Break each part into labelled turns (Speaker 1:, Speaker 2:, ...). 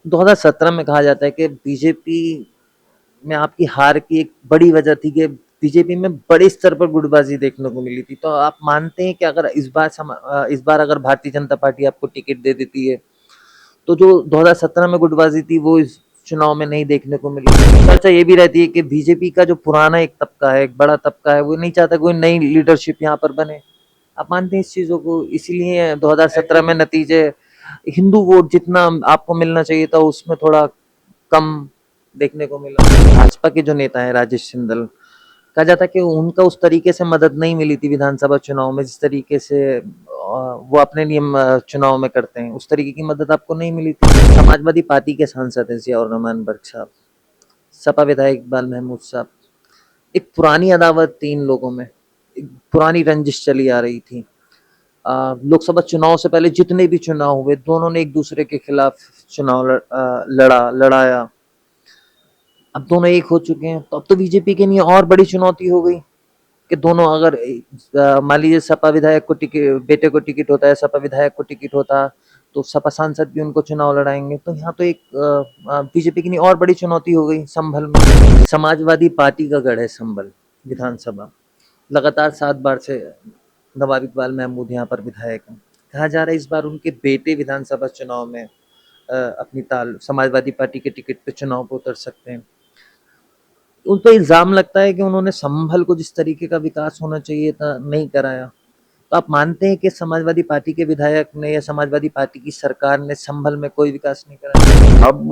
Speaker 1: 2017 में कहा जाता है कि बीजेपी में आपकी हार की एक बड़ी वजह थी कि बीजेपी में बड़े स्तर पर गुटबाजी देखने को मिली थी। तो आप मानते हैं कि अगर इस बार अगर भारतीय जनता पार्टी आपको टिकट दे देती है, तो जो 2017 में गुटबाजी थी वो इस चुनाव में नहीं देखने को मिली? चर्चा ये भी रहती है कि बीजेपी का जो पुराना एक तबका है, एक बड़ा तबका है, वो नहीं चाहता कोई नई लीडरशिप यहाँ पर बने। आप मानते हैं इस चीजों को? इसीलिए 2017 में नतीजे हिंदू वोट जितना आपको मिलना चाहिए था उसमें थोड़ा कम देखने को मिला। भाजपा के जो नेता है राजेश सिंधल, कहा जाता है कि उनका उस तरीके से मदद नहीं मिली थी विधानसभा चुनाव में जिस तरीके से वो अपने नियम चुनाव में करते हैं, उस तरीके की मदद आपको नहीं मिली थी। समाजवादी पार्टी के सांसद हैं जियाउर रहमान बर्क साहब, सपा विधायक इकबाल महमूद साहब। एक पुरानी अदावत थी इन लोगों में, एक पुरानी रंजिश चली आ रही थी। लोकसभा चुनाव से पहले जितने भी चुनाव हुए, दोनों ने एक दूसरे के खिलाफ चुनाव लड़ाया। अब दोनों एक हो चुके हैं, तो अब तो बीजेपी के लिए और बड़ी चुनौती हो गई कि दोनों अगर मान लीजिए सपा विधायक को टिकट, बेटे को टिकट होता है, सपा विधायक को टिकट होता, तो सपा सांसद भी उनको चुनाव लड़ाएंगे। तो यहाँ तो एक बीजेपी के लिए और बड़ी चुनौती हो गई संभल में। समाजवादी पार्टी का गढ़ है संभल विधानसभा, लगातार 7 बार से नवाब इकबाल महमूद यहाँ पर विधायक हैं। कहा जा रहा है इस बार उनके बेटे विधानसभा चुनाव में अपनी ताल समाजवादी पार्टी के टिकट पे चुनाव पे उतर सकते हैं। उन पे इल्जाम लगता है कि उन्होंने संभल को जिस तरीके का विकास होना चाहिए था नहीं कराया। तो आप मानते हैं कि समाजवादी पार्टी के विधायक ने या समाजवादी पार्टी की सरकार ने संभल में कोई विकास नहीं कराया?
Speaker 2: अब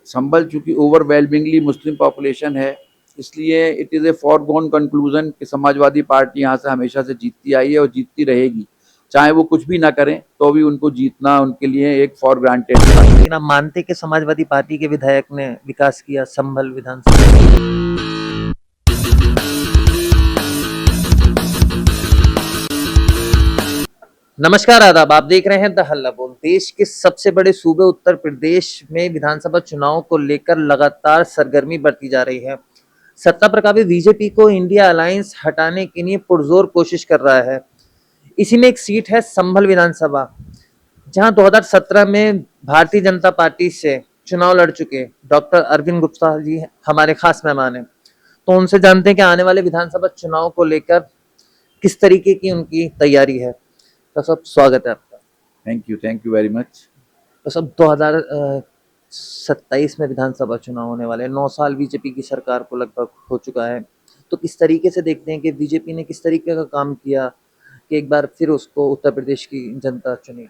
Speaker 2: संभल चूंकि ओवरवेलमिंगली मुस्लिम पॉपुलेशन है, इसलिए it is a foregone conclusion कि समाजवादी पार्टी यहाँ से हमेशा से जीतती आई है और जीतती रहेगी। चाहे वो कुछ भी ना करें तो भी उनको जीतना उनके लिए एक फॉर ग्रांटेड है।
Speaker 1: लेकिन आप मानते हैं कि समाजवादी पार्टी के विधायक ने विकास किया संभल विधानसभा? नमस्कार, आदाब। आप देख रहे हैं द हल्ला बोल। देश के सबसे बड़े सूबे उत्तर प्रदेश में विधानसभा चुनाव को लेकर लगातार सरगर्मी बढ़ती जा रही है। सत्ता पर काबिज बीजेपी को इंडिया अलायंस हटाने के लिए पुरजोर कोशिश कर रहा है। इसी में एक सीट है संभल विधानसभा, जहां 2017 में भारतीय जनता पार्टी से चुनाव लड़ चुके डॉक्टर अरविंद गुप्ता जी हमारे खास मेहमान हैं। तो उनसे जानते हैं कि आने वाले विधानसभा चुनाव को लेकर किस तरीके की उनकी तैयारी है। तो सब स्वागत है आपका।
Speaker 2: Thank you very much.
Speaker 1: तो सब 2027 में विधानसभा चुनाव होने वाले हैं। 9 साल बीजेपी की सरकार को लगभग हो चुका है। तो किस तरीके से देखते हैं कि बीजेपी ने किस तरीके का काम किया कि एक बार फिर उसको उत्तर प्रदेश की जनता चुनी?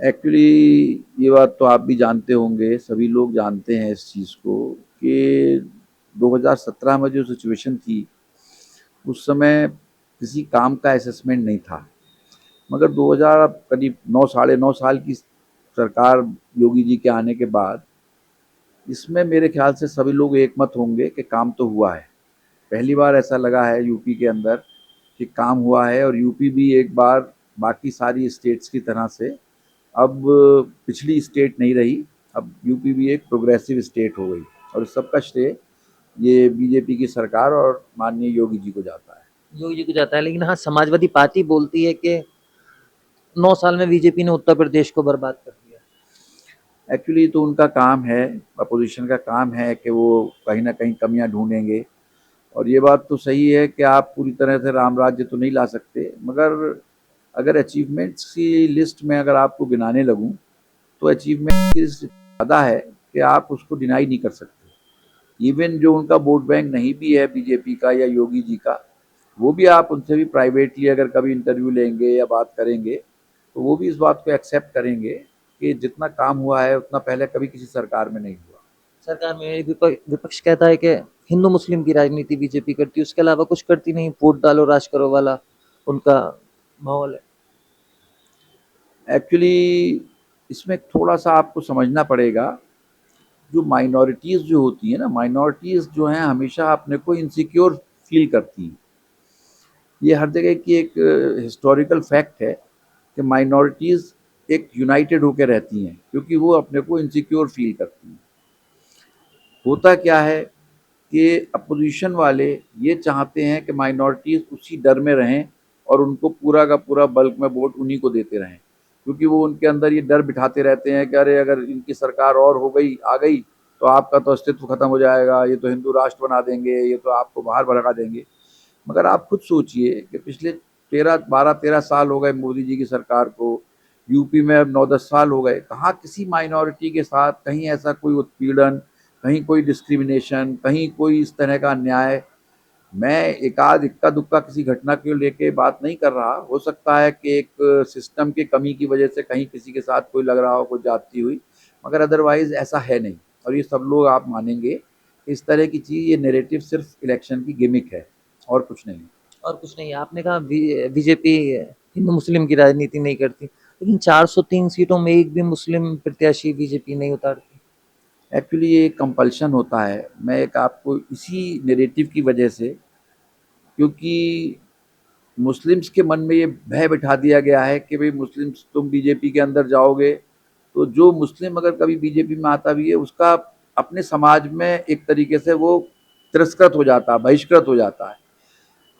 Speaker 2: एक्चुअली ये बात तो आप भी जानते होंगे, सभी लोग जानते हैं इस चीज़ को कि 2017 में जो सिचुएशन थी उस समय किसी काम का असेसमेंट नहीं था। मगर 2000 करीब 9 साढ़े 9 साल की सरकार योगी जी के आने के बाद इसमें मेरे ख्याल से सभी लोग एकमत होंगे कि काम तो हुआ है। पहली बार ऐसा लगा है यूपी के अंदर कि काम हुआ है और यूपी भी एक बार बाकी सारी स्टेट्स की तरह से अब पिछड़ी स्टेट नहीं रही, अब यूपी भी एक प्रोग्रेसिव स्टेट हो गई और इस सब का श्रेय ये बीजेपी की सरकार और माननीय योगी जी को जाता है।
Speaker 1: योगी जी को जाता है, लेकिन हाँ, समाजवादी पार्टी बोलती है कि 9 साल में बीजेपी ने उत्तर प्रदेश को बर्बाद कर दिया।
Speaker 2: एक्चुअली तो उनका काम है, अपोजिशन का काम है कि वो कहीं ना कहीं कमियां ढूंढेंगे और ये बात तो सही है कि आप पूरी तरह से राम राज्य तो नहीं ला सकते, मगर अगर अचीवमेंट्स की लिस्ट में अगर आपको गिनाने लगूं तो अचीवमेंट की लिस्ट ज़्यादा है कि आप उसको डिनाई नहीं कर सकते। इवन जो उनका वोट बैंक नहीं भी है बीजेपी का या योगी जी का, वो भी आप उनसे भी प्राइवेटली अगर कभी इंटरव्यू लेंगे या बात करेंगे तो वो भी इस बात को एक्सेप्ट करेंगे कि जितना काम हुआ है उतना पहले कभी किसी सरकार में नहीं हुआ।
Speaker 1: सरकार में विपक्ष कहता है कि हिंदू मुस्लिम की राजनीति बीजेपी करती है, उसके अलावा कुछ करती नहीं, वोट डालो राज करो वाला उनका माहौल है।
Speaker 2: एक्चुअली इसमें थोड़ा सा आपको समझना पड़ेगा, जो माइनॉरिटीज़ जो होती हैं ना, माइनॉरिटीज़ जो हैं हमेशा अपने को इनसिक्योर फील करती हैं। ये हर जगह की एक हिस्टोरिकल फैक्ट है कि माइनॉरिटीज़ एक यूनाइटेड होकर रहती हैं क्योंकि वो अपने को इनसिक्योर फील करती हैं। होता क्या है कि अपोजिशन वाले ये चाहते हैं कि माइनॉरिटीज़ उसी डर में रहें और उनको पूरा का पूरा बल्क में वोट उन्हीं को देते रहें। क्योंकि वो उनके अंदर ये डर बिठाते रहते हैं कि अरे अगर इनकी सरकार और हो गई आ गई तो आपका तो अस्तित्व खत्म हो जाएगा, ये तो हिंदू राष्ट्र बना देंगे, ये तो आपको बाहर भगा देंगे। मगर आप खुद सोचिए कि पिछले 12-13 साल हो गए मोदी जी की सरकार को, यूपी में अब 9-10 साल हो गए, कहाँ किसी माइनॉरिटी के साथ कहीं ऐसा कोई उत्पीड़न, कहीं कोई डिस्क्रिमिनेशन, कहीं कोई इस तरह का अन्याय। मैं एकाध इक्का दुक्का किसी घटना को लेके बात नहीं कर रहा, हो सकता है कि एक सिस्टम की कमी की वजह से कहीं किसी के साथ कोई लग रहा हो, कोई जाती हुई, मगर अदरवाइज ऐसा है नहीं। और ये सब लोग आप मानेंगे, इस तरह की चीज़, ये नैरेटिव सिर्फ इलेक्शन की गिमिक है और कुछ नहीं।
Speaker 1: और कुछ नहीं, आपने कहा बीजेपी हिंदू मुस्लिम की राजनीति नहीं करती, लेकिन 403 सीटों में एक भी मुस्लिम प्रत्याशी बीजेपी नहीं उतारती।
Speaker 2: एक्चुअली ये कंपल्शन होता है। मैं एक आपको इसी नैरेटिव की वजह से, क्योंकि मुस्लिम्स के मन में ये भय बिठा दिया गया है कि भाई मुस्लिम्स तुम बीजेपी के अंदर जाओगे तो जो मुस्लिम अगर कभी बीजेपी में आता भी है उसका अपने समाज में एक तरीके से वो तिरस्कृत हो जाता है, बहिष्कृत हो जाता है।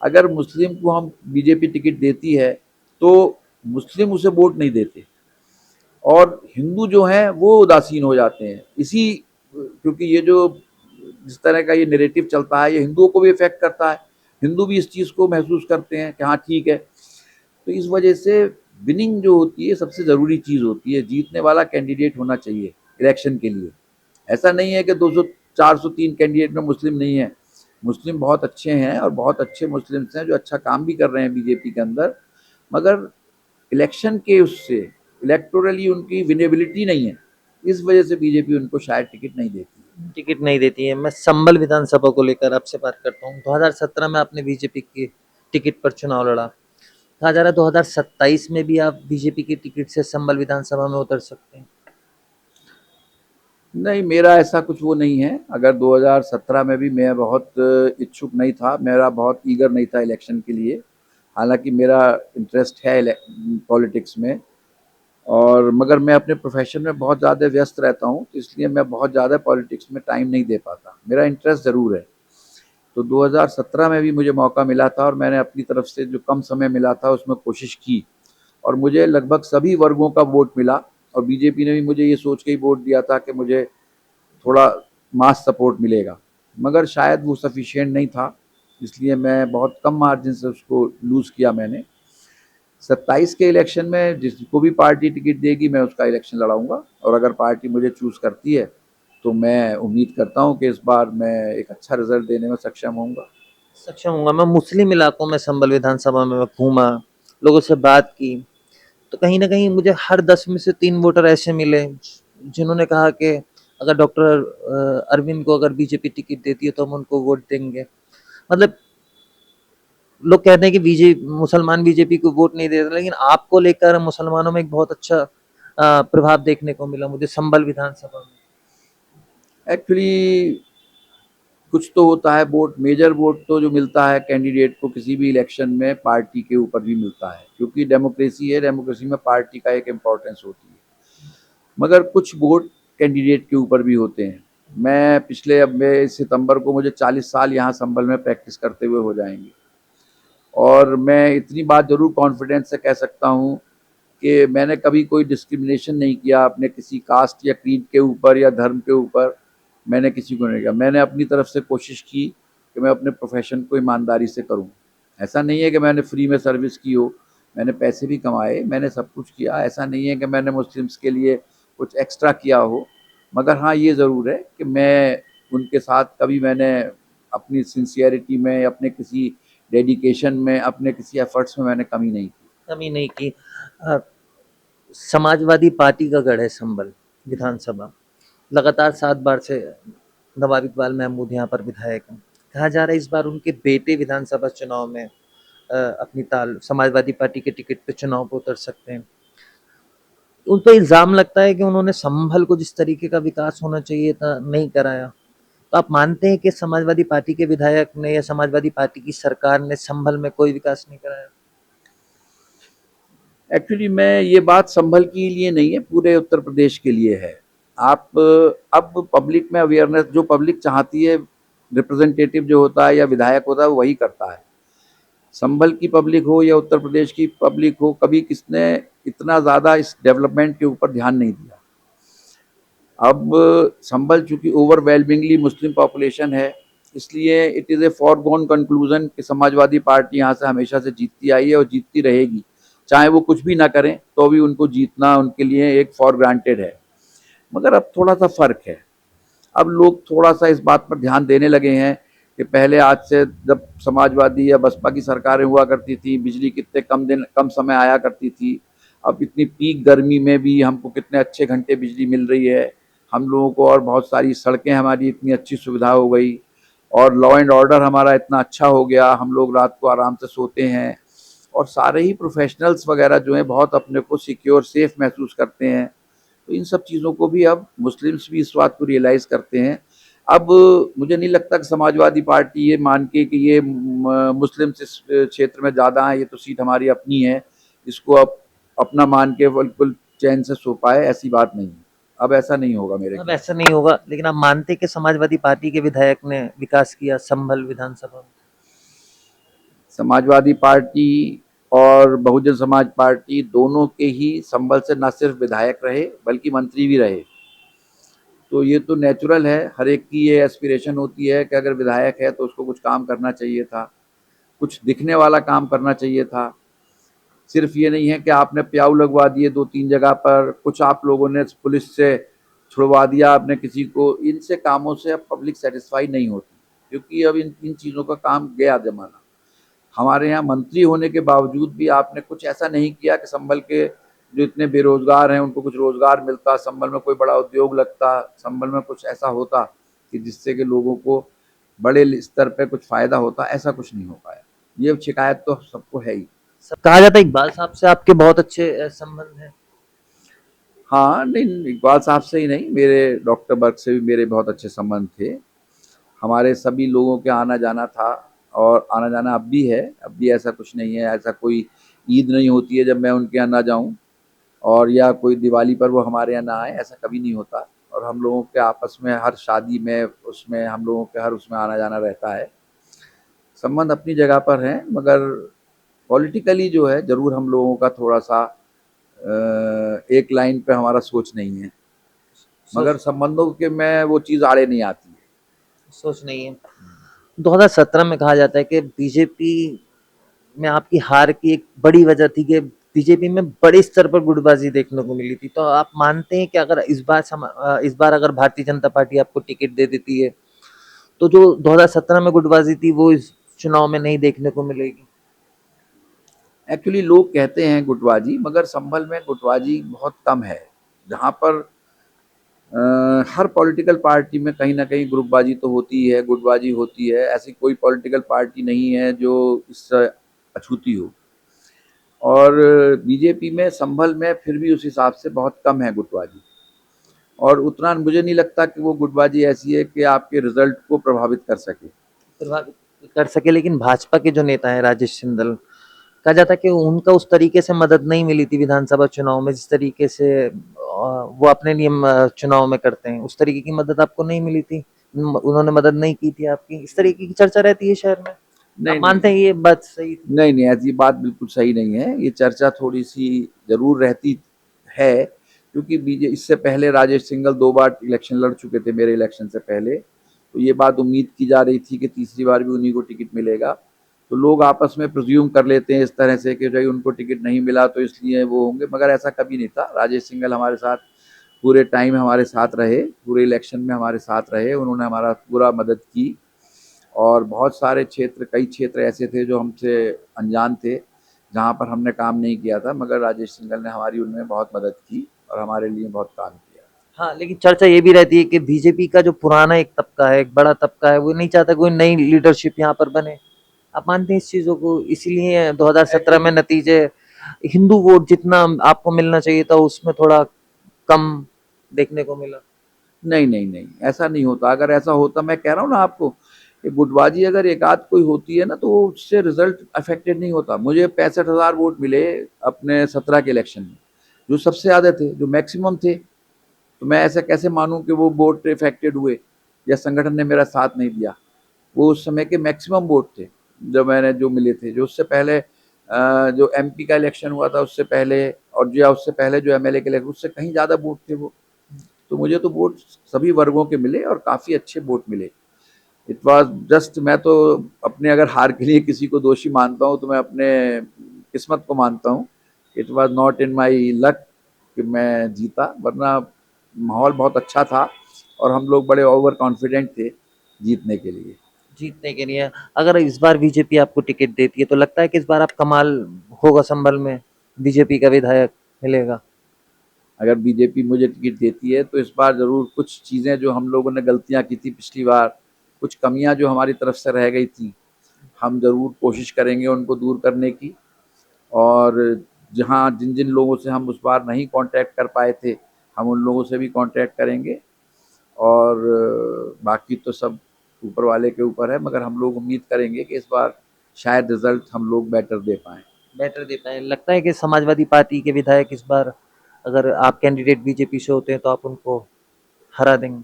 Speaker 2: अगर मुस्लिम को हम बीजेपी टिकट देती है तो मुस्लिम उसे वोट नहीं देते और हिंदू जो हैं वो उदासीन हो जाते हैं। इसी क्योंकि ये जो जिस तरह का ये नैरेटिव चलता है ये हिंदुओं को भी इफेक्ट करता है, हिंदू भी इस चीज़ को महसूस करते हैं कि हाँ ठीक है। तो इस वजह से विनिंग जो होती है सबसे ज़रूरी चीज़ होती है, जीतने वाला कैंडिडेट होना चाहिए इलेक्शन के लिए। ऐसा नहीं है कि 200-403 कैंडिडेट में मुस्लिम नहीं है, मुस्लिम बहुत अच्छे हैं और बहुत अच्छे मुस्लिम्स हैं जो अच्छा काम भी कर रहे हैं बीजेपी के अंदर, मगर इलेक्शन के उससे इलेक्टोरली उनकी विनेबिलिटी नहीं है, इस वजह से बीजेपी उनको शायद टिकट नहीं देती है।
Speaker 1: टिकट नहीं देती है। मैं संभल विधानसभा को लेकर आपसे बात करता हूँ। 2017 में आपने बीजेपी की टिकट पर चुनाव लड़ा, कहा जा रहा है 2027 में भी आप बीजेपी की टिकट से संभल विधानसभा में उतर सकते हैं।
Speaker 2: नहीं, मेरा ऐसा कुछ वो नहीं है। अगर 2017 में भी मैं बहुत इच्छुक नहीं था, मेरा बहुत ईगर नहीं था इलेक्शन के लिए, हालांकि मेरा इंटरेस्ट है पॉलिटिक्स में, और मगर मैं अपने प्रोफेशन में बहुत ज़्यादा व्यस्त रहता हूँ, तो इसलिए मैं बहुत ज़्यादा पॉलिटिक्स में टाइम नहीं दे पाता। मेरा इंटरेस्ट ज़रूर है। तो 2017 में भी मुझे मौका मिला था और मैंने अपनी तरफ से जो कम समय मिला था उसमें कोशिश की और मुझे लगभग सभी वर्गों का वोट मिला और बीजेपी ने भी मुझे ये सोच के ही वोट दिया था कि मुझे थोड़ा मास सपोर्ट मिलेगा, मगर शायद वो सफिशिएंट नहीं था, इसलिए मैं बहुत कम मार्जिन से उसको लूज़ किया मैंने। 27 के इलेक्शन में जिसको भी पार्टी टिकट देगी मैं उसका इलेक्शन लड़ाऊंगा और अगर पार्टी मुझे चूज़ करती है तो मैं उम्मीद करता हूं कि इस बार मैं एक अच्छा रिजल्ट देने में सक्षम होऊंगा।
Speaker 1: सक्षम होऊँगा। मैं मुस्लिम इलाकों में संभल विधानसभा में मैं घूमा, लोगों से बात की, तो कहीं न कहीं मुझे हर 10 में से 3 वोटर ऐसे मिले जिन्होंने कहा कि अगर डॉक्टर अरविंद को अगर बीजेपी टिकट देती है तो हम उनको वोट देंगे। मतलब लोग कहते हैं कि मुसलमान बीजेपी को वोट नहीं देते, लेकिन आपको लेकर मुसलमानों में एक बहुत अच्छा प्रभाव देखने को मिला मुझे संभल विधानसभा में।
Speaker 2: एक्चुअली कुछ तो होता है, वोट मेजर वोट तो जो मिलता है कैंडिडेट को किसी भी इलेक्शन में पार्टी के ऊपर भी मिलता है, क्योंकि डेमोक्रेसी है, डेमोक्रेसी में पार्टी का एक इम्पोर्टेंस होती है, मगर कुछ वोट कैंडिडेट के ऊपर भी होते हैं। मैं पिछले अब मैं सितंबर को मुझे 40 साल यहाँ संभल में प्रैक्टिस करते हुए हो जाएंगे और मैं इतनी बात ज़रूर कॉन्फिडेंस से कह सकता हूँ कि मैंने कभी कोई डिस्क्रिमिनेशन नहीं किया अपने किसी कास्ट या क्रीड के ऊपर या धर्म के ऊपर। मैंने किसी को नहीं किया, मैंने अपनी तरफ से कोशिश की कि मैं अपने प्रोफेशन को ईमानदारी से करूं। ऐसा नहीं है कि मैंने फ्री में सर्विस की हो, मैंने पैसे भी कमाए, मैंने सब कुछ किया। ऐसा नहीं है कि मैंने मुस्लिम्स के लिए कुछ एक्स्ट्रा किया हो, मगर हाँ ये ज़रूर है कि मैं उनके साथ कभी मैंने अपनी सिंसियरिटी में, अपने किसी डेडिकेशन में, अपने किसी एफर्ट्स में मैंने कमी नहीं की।
Speaker 1: कमी नहीं की। अ, समाजवादी पार्टी का गढ़ है संभल विधानसभा। लगातार 7 बार से नवाब इकबाल महमूद यहाँ पर विधायक हैं। कहा जा रहा है इस बार उनके बेटे विधानसभा चुनाव में अपनी ताल समाजवादी पार्टी के टिकट पे चुनाव पे उतर सकते हैं। उन पे इल्ज़ाम लगता है कि उन्होंने संभल को जिस तरीके का विकास होना चाहिए था, नहीं कराया। तो आप मानते हैं कि समाजवादी पार्टी के विधायक ने या समाजवादी पार्टी की सरकार ने संभल में कोई विकास नहीं कराया?
Speaker 2: एक्चुअली मैं ये बात संभल के लिए नहीं है, पूरे उत्तर प्रदेश के लिए है। आप अब पब्लिक में अवेयरनेस, जो पब्लिक चाहती है, रिप्रेजेंटेटिव जो होता है या विधायक होता है वो वही करता है। संभल की पब्लिक हो या उत्तर प्रदेश की पब्लिक हो, कभी किसने इतना ज़्यादा इस डेवलपमेंट के ऊपर ध्यान नहीं दिया। अब संभल चूंकि ओवरवेलमिंगली मुस्लिम पॉपुलेशन है, इसलिए it is a foregone conclusion कि समाजवादी पार्टी यहाँ से हमेशा से जीतती आई है और जीतती रहेगी। चाहे वो कुछ भी ना करें तो भी उनको जीतना उनके लिए एक फॉर ग्रांटेड है। मगर अब थोड़ा सा फ़र्क है। अब लोग थोड़ा सा इस बात पर ध्यान देने लगे हैं कि पहले आज से जब समाजवादी या बसपा की सरकारें हुआ करती थी, बिजली कितने कम समय आया करती थी। अब इतनी पीक गर्मी में भी हमको कितने अच्छे घंटे बिजली मिल रही है हम लोगों को, और बहुत सारी सड़कें हमारी इतनी अच्छी सुविधा हो गई, और लॉ एंड ऑर्डर हमारा इतना अच्छा हो गया, हम लोग रात को आराम से सोते हैं, और सारे ही प्रोफेशनल्स वगैरह जो हैं बहुत अपने को सिक्योर सेफ महसूस करते हैं। तो इन सब चीज़ों को भी अब मुस्लिम्स भी इस बात को रियलाइज़ करते हैं। अब मुझे नहीं लगता कि समाजवादी पार्टी ये मान के कि ये मुस्लिम्स इस क्षेत्र में ज़्यादा हैं, ये तो सीट हमारी अपनी है, इसको अब अपना मान के बिल्कुल चैन से सो पाए, ऐसी बात नहीं है। अब ऐसा नहीं होगा मेरे
Speaker 1: अब
Speaker 2: ख्याल
Speaker 1: ऐसा नहीं होगा, लेकिन आप मानते हैं कि समाजवादी पार्टी के विधायक ने विकास किया संभल विधानसभा में?
Speaker 2: से। समाजवादी पार्टी और बहुजन समाज पार्टी दोनों के ही संभल से न सिर्फ विधायक रहे बल्कि मंत्री भी रहे। तो ये तो नेचुरल है, हर एक की ये एस्पिरेशन होती है कि अगर विधायक है तो उसको कुछ काम करना चाहिए था, कुछ दिखने वाला काम करना चाहिए था। सिर्फ ये नहीं है कि आपने प्याऊ लगवा दिए 2-3 जगह पर, कुछ आप लोगों ने पुलिस से छुड़वा दिया आपने किसी को, इनसे कामों से अब पब्लिक सेटिस्फाई नहीं होती, क्योंकि अब इन इन चीज़ों का काम गया ज़माना। हमारे यहाँ मंत्री होने के बावजूद भी आपने कुछ ऐसा नहीं किया कि संभल के जो इतने बेरोजगार हैं उनको कुछ रोजगार मिलता, संभल में कोई बड़ा उद्योग लगता, संभल में कुछ ऐसा होता कि जिससे कि लोगों को बड़े स्तर पे कुछ फ़ायदा होता, ऐसा कुछ नहीं हो पाया। ये शिकायत तो सबको है ही।
Speaker 1: सब कहा जाता है इकबाल साहब से आपके बहुत अच्छे संबंध हैं।
Speaker 2: हाँ, नहीं इकबाल साहब से ही नहीं, मेरे डॉक्टर बर्क से भी मेरे बहुत अच्छे संबंध थे। हमारे सभी लोगों के आना-जाना था, और आना-जाना अब भी है, अब भी ऐसा कुछ नहीं है, ऐसा कोई ईद नहीं होती है जब मैं उनके यहाँ ना जाऊँ, और या कोई दिवाली पर वो हमारे यहाँ ना आए, ऐसा कभी नहीं होता। और हम लोगों के आपस में हर शादी में, उसमें हम लोगों के हर उसमें आना-जाना रहता है। संबंध अपनी जगह पर हैं, मगर पॉलिटिकली जो है ज़रूर हम लोगों का थोड़ा-सा एक लाइन पे हमारा सोच नहीं है, मगर
Speaker 1: सोच
Speaker 2: संबंधों के में वो चीज़ आड़े नहीं आती है।
Speaker 1: सोच नहीं है। 2017 में कहा जाता है कि बीजेपी में आपकी हार की एक बड़ी वजह थी कि बीजेपी में बड़े स्तर पर गुटबाजी देखने को मिली थी। तो आप मानते हैं कि अगर इस बार अगर भारतीय जनता पार्टी आपको टिकट दे देती है, तो जो 2017 में गुटबाजी थी वो इस चुनाव में नहीं देखने को मिलेगी?
Speaker 2: एक्चुअली लोग कहते हैं गुटबाजी, मगर संभल में गुटबाजी बहुत कम है। जहाँ पर हर पॉलिटिकल पार्टी में कहीं न कहीं ग्रुपबाजी तो होती है, गुटबाजी होती है। ऐसी कोई पॉलिटिकल पार्टी नहीं है जो इससे अछूती हो। और बीजेपी में संभल में फिर भी उस हिसाब से बहुत कम है गुटबाजी, और उतना मुझे नहीं लगता कि वो गुटबाजी ऐसी है कि आपके रिजल्ट को प्रभावित कर सके।
Speaker 1: प्रभावित कर सके, लेकिन भाजपा के जो नेता हैं राजेश सिंघल, कहा जाता है कि उनका उस तरीके से मदद नहीं मिली थी विधानसभा चुनाव में जिस तरीके से वो अपने लिए चुनाव में करते हैं, उस तरीके की मदद आपको नहीं मिली थी, उन्होंने मदद नहीं की थी आपकी, इस तरीके की चर्चा रहती है शहर में। आप
Speaker 2: नहीं,
Speaker 1: मानते हैं
Speaker 2: नहीं।
Speaker 1: ये बात सही थी?
Speaker 2: नहीं, नहीं, ऐसी बात बिल्कुल सही नहीं है। ये चर्चा थोड़ी-सी ज़रूर रहती है, क्योंकि बीजे इससे पहले राजेश सिंघल 2 बार इलेक्शन लड़ चुके थे मेरे इलेक्शन से पहले। तो ये बात उम्मीद की जा रही थी कि तीसरी बार भी उन्हीं को टिकट मिलेगा। तो लोग आपस में प्रिज़्यूम कर लेते हैं इस तरह से कि भई उनको टिकट नहीं मिला तो इसलिए वो होंगे, मगर ऐसा कभी नहीं था। राजेश सिंघल हमारे साथ पूरे टाइम हमारे साथ रहे, पूरे इलेक्शन में हमारे साथ रहे, उन्होंने हमारा पूरा मदद की। और बहुत सारे क्षेत्र, कई क्षेत्र ऐसे थे जो हमसे अनजान थे, जहाँ पर हमने काम नहीं किया था, मगर राजेश सिंघल ने हमारी उनमें बहुत मदद की और हमारे लिए बहुत काम किया।
Speaker 1: हाँ, लेकिन चर्चा ये भी रहती है कि बीजेपी का जो पुराना एक तबका है, एक बड़ा तबका है, वो नहीं चाहता कोई नई लीडरशिप यहाँ पर बने। आप मानते हैं इस चीज़ों को? इसीलिए 2017 में नतीजे हिंदू वोट जितना आपको मिलना चाहिए था उसमें थोड़ा कम देखने को मिला।
Speaker 2: नहीं, नहीं, नहीं, ऐसा नहीं होता। अगर ऐसा होता, मैं कह रहा हूँ ना आपको, कि गुटबाजी अगर एक आध कोई होती है ना, तो उससे रिजल्ट अफेक्टेड नहीं होता। मुझे 65,000 वोट मिले अपने 17 के इलेक्शन में, जो सबसे ज़्यादा थे, जो मैक्सिमम थे। तो मैं ऐसा कैसे मानूँ कि वो वोट इफेक्टेड हुए या संगठन ने मेरा साथ नहीं दिया? वो उस समय के मैक्सिमम वोट थे। जो मिले थे, जो उससे पहले जो एमपी का इलेक्शन हुआ था उससे पहले, और जो उससे पहले जो एमएलए के इलेक्शन, उससे कहीं ज़्यादा वोट थे वो। तो मुझे तो वोट सभी वर्गों के मिले और काफ़ी अच्छे वोट मिले। इट वॉज जस्ट, मैं तो अपने अगर हार के लिए किसी को दोषी मानता हूँ तो मैं अपने किस्मत को मानता हूँ। It was not in my luck कि मैं जीता, वरना माहौल बहुत अच्छा था और हम लोग बड़े ओवर कॉन्फिडेंट थे जीतने के लिए।
Speaker 1: जीतने के लिए अगर इस बार बीजेपी आपको टिकट देती है तो लगता है कि इस बार आप कमाल होगा संभल में, बीजेपी का विधायक मिलेगा?
Speaker 2: अगर बीजेपी मुझे टिकट देती है तो इस बार ज़रूर कुछ चीज़ें जो हम लोगों ने गलतियाँ की थी पिछली बार, कुछ कमियाँ जो हमारी तरफ से रह गई थी, हम ज़रूर कोशिश करेंगे उनको दूर करने की। और जहाँ जिन-जिन लोगों से हम उस बार नहीं कॉन्टैक्ट कर पाए थे, हम उन लोगों से भी कॉन्टैक्ट करेंगे। और बाकी तो सब ऊपर वाले के ऊपर है, मगर हम लोग उम्मीद करेंगे कि इस बार शायद रिज़ल्ट हम लोग बेटर दे पाएँ।
Speaker 1: बेटर देता है, लगता है कि समाजवादी पार्टी के विधायक इस बार अगर आप कैंडिडेट बीजेपी से होते हैं तो आप उनको हरा देंगे?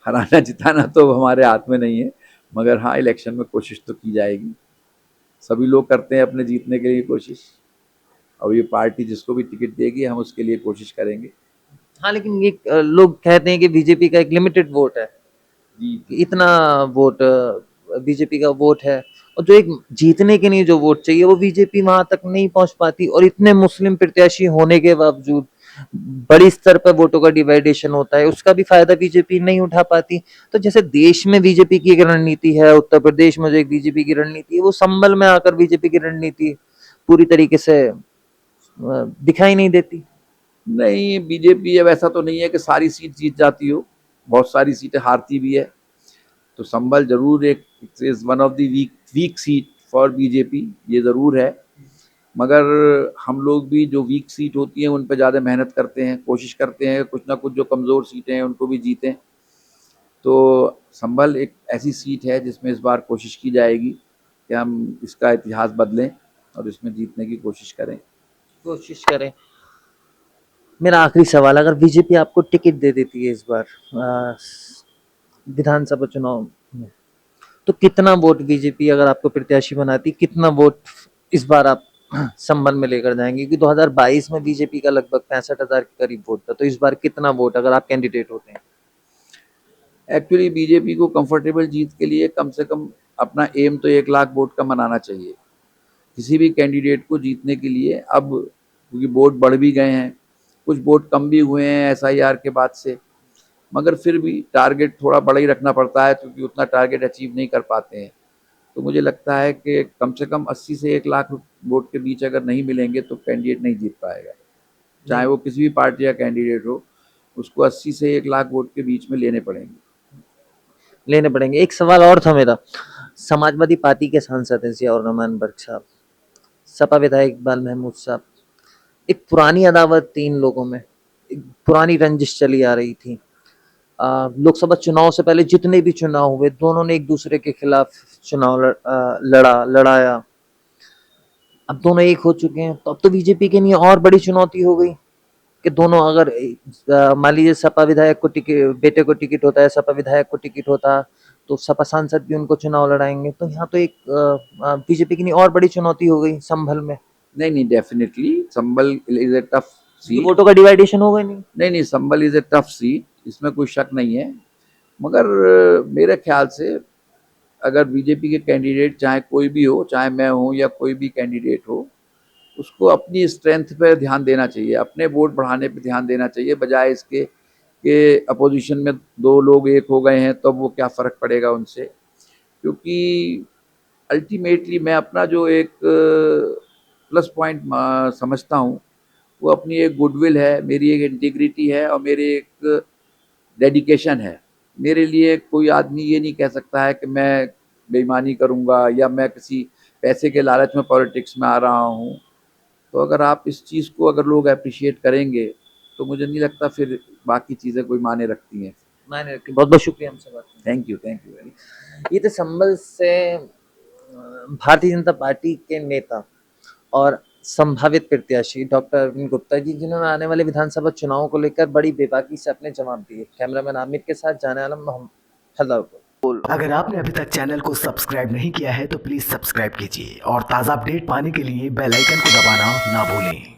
Speaker 2: हराना जिताना तो हमारे हाथ में नहीं है, मगर हाँ, इलेक्शन में कोशिश तो की जाएगी। सभी लोग करते हैं अपने जीतने के लिए कोशिश। अब ये पार्टी जिसको भी टिकट देगी हम उसके लिए कोशिश करेंगे।
Speaker 1: हाँ, लेकिन ये लोग कहते हैं कि बीजेपी का एक लिमिटेड वोट है,
Speaker 2: जी,
Speaker 1: कि
Speaker 2: जी, जी।
Speaker 1: इतना वोट बीजेपी का वोट है, और जो एक जीतने के लिए जो वोट चाहिए वो बीजेपी वहां तक नहीं पहुंच पाती, और इतने मुस्लिम प्रत्याशी होने के बावजूद बड़ी स्तर पर वोटों का डिवाइडेशन होता है, उसका भी फायदा बीजेपी नहीं उठा पाती। तो जैसे देश में बीजेपी की एक रणनीति है, उत्तर प्रदेश में जो एक बीजेपी की रणनीति है, वो संभल में आकर बीजेपी की रणनीति पूरी तरीके से दिखाई नहीं देती।
Speaker 2: नहीं, बीजेपी अब ऐसा तो नहीं है कि सारी सीट जीत जाती हो, बहुत सारी सीटें हारती भी है। तो संभल ज़रूर एक is one of the weak weak seat for BJP, ये ज़रूर है। मगर हम लोग भी जो वीक सीट होती हैं उन पे ज़्यादा मेहनत करते हैं, कोशिश करते हैं कुछ ना कुछ जो कमज़ोर सीटें हैं उनको भी जीतें। तो संभल एक ऐसी सीट है जिसमें इस बार कोशिश की जाएगी कि हम इसका इतिहास बदलें और इसमें जीतने की कोशिश करें।
Speaker 1: कोशिश करें। मेरा आखिरी सवाल, अगर बीजेपी आपको टिकट दे देती है इस बार विधानसभा चुनाव में, तो कितना वोट बीजेपी अगर आपको प्रत्याशी बनाती, कितना वोट इस बार आप संबल में लेकर जाएंगे? क्योंकि 2022 में बीजेपी का लगभग 65,000 के करीब वोट था, तो इस बार कितना वोट अगर आप कैंडिडेट होते हैं?
Speaker 2: एक्चुअली बीजेपी को कंफर्टेबल जीत के लिए कम से कम अपना एम तो 1 लाख वोट का बनाना चाहिए किसी भी कैंडिडेट को जीतने के लिए। अब क्योंकि वोट बढ़ भी गए हैं, कुछ वोट कम भी हुए हैं एसआईआर के बाद से, मगर फिर भी टारगेट थोड़ा बड़ा ही रखना पड़ता है क्योंकि उतना टारगेट अचीव नहीं कर पाते हैं। तो मुझे लगता है कि कम से कम 80 से 1 लाख वोट के बीच अगर नहीं मिलेंगे तो कैंडिडेट नहीं जीत पाएगा, चाहे
Speaker 1: नहीं
Speaker 2: वो किसी भी पार्टी का कैंडिडेट हो, उसको 80 से 1 लाख वोट के बीच में लेने पड़ेंगे।
Speaker 1: लेने पड़ेंगे। एक सवाल और था मेरा, समाजवादी पार्टी के सांसद हैं जियाउर रहमान बर्क साहब, सपा विधायक इकबाल महमूद साहब, एक पुरानी अदावत थी इन लोगों में, एक पुरानी रंजिश चली आ रही थी। लोकसभा चुनाव से पहले जितने भी चुनाव हुए, दोनों ने एक दूसरे के खिलाफ चुनाव लड़ाया। अब दोनों एक हो चुके हैं, तो अब तो बीजेपी के लिए और बड़ी चुनौती हो गई कि दोनों अगर मान लीजिए सपा विधायक को टिकट, बेटे को टिकट होता है, सपा विधायक को टिकट होता, तो सपा सांसद भी उनको चुनाव लड़ाएंगे, तो यहाँ तो एक बीजेपी के लिए और बड़ी चुनौती हो गई संभल में,
Speaker 2: नहीं, नहीं, definitely Sambhal is a tough
Speaker 1: क्योंकि
Speaker 2: सीट।
Speaker 1: वोटों का डिवाइडेशन होगा नहीं।
Speaker 2: नहीं, नहीं, संभल इज़ अ टफ सीट, इसमें कोई शक नहीं है। मगर मेरे ख्याल से अगर बीजेपी के कैंडिडेट चाहे कोई भी हो, चाहे मैं हूँ या कोई भी कैंडिडेट हो, उसको अपनी स्ट्रेंथ पे ध्यान देना चाहिए, अपने वोट बढ़ाने पे ध्यान देना चाहिए, बजाय इसके कि अपोजिशन में 2 लोग एक हो गए हैं, तब वो क्या फ़र्क पड़ेगा उनसे। क्योंकि अल्टीमेटली मैं अपना जो एक प्लस पॉइंट समझता हूँ, वो अपनी एक गुडविल है, मेरी एक इंटीग्रिटी है और मेरी एक डेडिकेशन है। मेरे लिए कोई आदमी ये नहीं कह सकता है कि मैं बेईमानी करूँगा या मैं किसी पैसे के लालच में पॉलिटिक्स में आ रहा हूँ। तो अगर आप इस चीज़ को अगर लोग एप्रिशिएट करेंगे, तो मुझे नहीं लगता फिर बाकी चीज़ें कोई मायने रखती हैं।
Speaker 1: मैंने बहुत बहुत शुक्रिया हमसे बात करने
Speaker 2: थैंक यू वेरी।
Speaker 1: का। ये तो संभल से भारतीय जनता पार्टी के नेता और संभावित प्रत्याशी डॉक्टर अरविंद गुप्ता जी, जिन्होंने आने वाले विधानसभा चुनाव को लेकर बड़ी बेबाकी से अपने जवाब दिए। कैमरामैन आमिर के साथ जाने आलम मोहम्मद।
Speaker 3: अगर आपने अभी तक चैनल को सब्सक्राइब नहीं किया है तो प्लीज सब्सक्राइब कीजिए और ताज़ा अपडेट पाने के लिए बेल आइकन को दबाना ना भूलें।